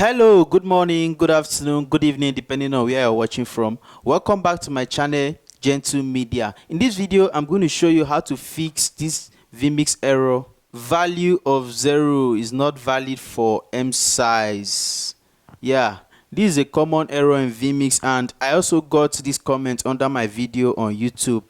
Hello, good morning, good afternoon, good evening, depending on where you're watching from. Welcome back to my channel, Gentle Media. In this video, I'm going to show you how to fix this vMix error. Value of 0 is not valid for emSize. Yeah, this is a common error in vMix, and I also got this comment under my video on YouTube.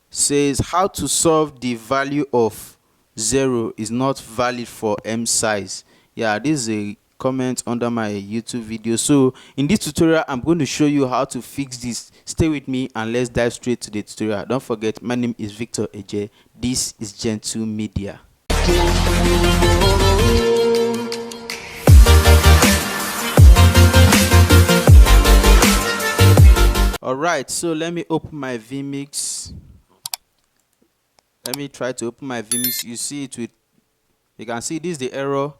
Says how to solve the value of 0 is not valid for emSize. Yeah, this is a comment under my YouTube video. So in this tutorial, I'm going to show you how to fix this. Stay with me and let's dive straight to the tutorial. Don't forget, my name is Victor Eje. This is Gentle Media. Alright, so let me open my vMix. Let me try to open my vMix. You see it with, you can see this is the error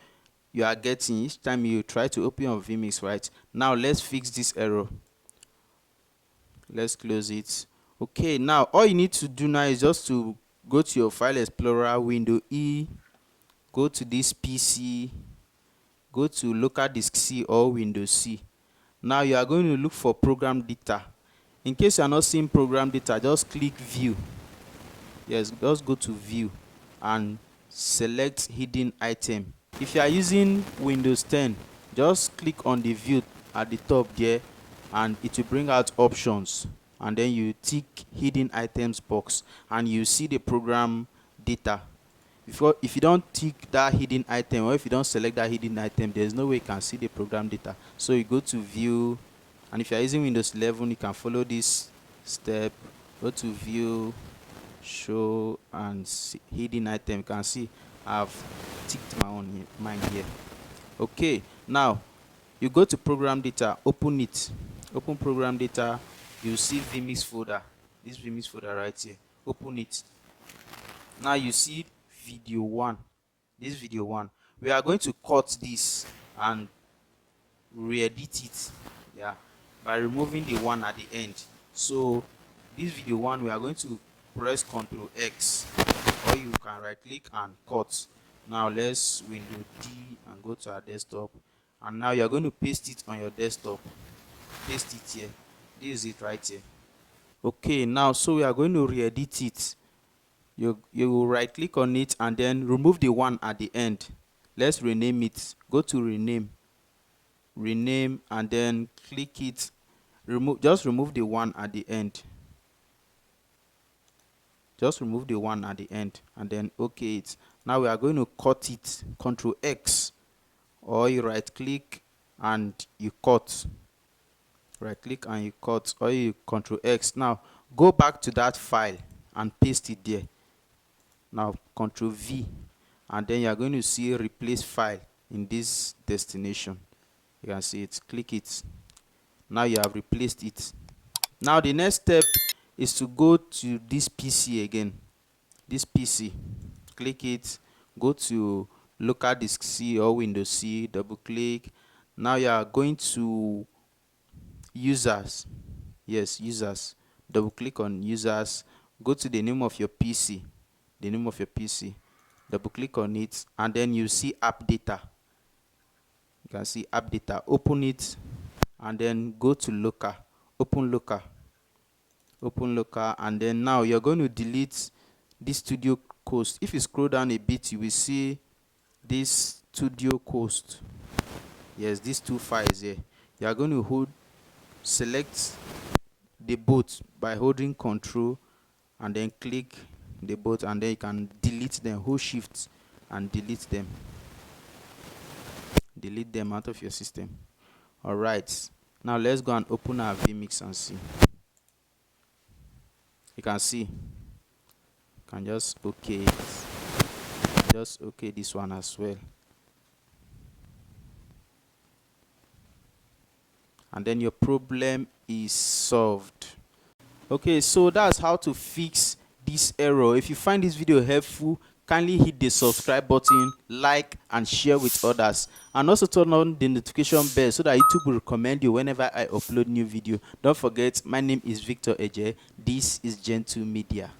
you are getting each time you try to open your vMix, right? Now let's fix this error. Let's close it. Okay, now all you need to do now is just to go to your file explorer, window E, go to this PC, go to local disk C or window C. Now you are going to look for program data. In case you are not seeing program data, just click view. Yes, just go to view and select hidden item. If you are using Windows 10, just click on the view at the top there and it will bring out options, and then you tick hidden items box and you see the program data. If you don't tick that hidden item, or if you don't select that hidden item, there's no way you can see the program data. So you go to view, and if you are using Windows 11, you can follow this step. Go to view, show, and see hidden item. You can see I've ticked my own mine here. Okay, now you go to program data, open it, open program data. You see vMix folder, this vMix folder right here. Open it. Now you see video 1, this video 1. We are going to cut this and re-edit it, yeah, by removing the 1 at the end. So this video 1, we are going to press Ctrl X, or you can right click and cut. Now let's window D and go to our desktop, and now you're going to paste it on your desktop. Paste it here. This is it right here. Okay, now so we are going to re-edit it. You will right click on it and then remove the 1 at the end. Let's rename it. Go to rename, and then click it. Just remove the 1 at the end. Just remove the 1 at the end and then okay it. Now we are going to cut it. Ctrl X, or you right click and you cut. Right click and you cut, or you Ctrl X. Now go back to that file and paste it there. Now Ctrl V, and then you are going to see replace file in this destination. You can see it. Click it. Now you have replaced it. Now the next step is to go to this PC again. This PC, click it, go to local disk C or Windows C, double click. Now you are going to users. Yes, users. Double click on users. Go to the name of your PC. The name of your PC. Double click on it, and then you see app data. You can see app data. Open it, and then go to local. Open local. Open local, and then now you're going to delete this studio coast. If you scroll down a bit, you will see this studio coast. Yes, these two files here. You are going to select the both by holding Control and then click the both, and then you can delete them. Hold Shift and delete them. Delete them out of your system. All right. Now let's go and open our vMix and see. You can see. You can just okay it. Just okay this one as well. And then your problem is solved. Okay, so that's how to fix this error. If you find this video helpful, kindly hit the subscribe button, like and share with others, and also turn on the notification bell so that YouTube will recommend you whenever I upload new video. Don't forget, my name is Victor Eje. This is Gentle Media.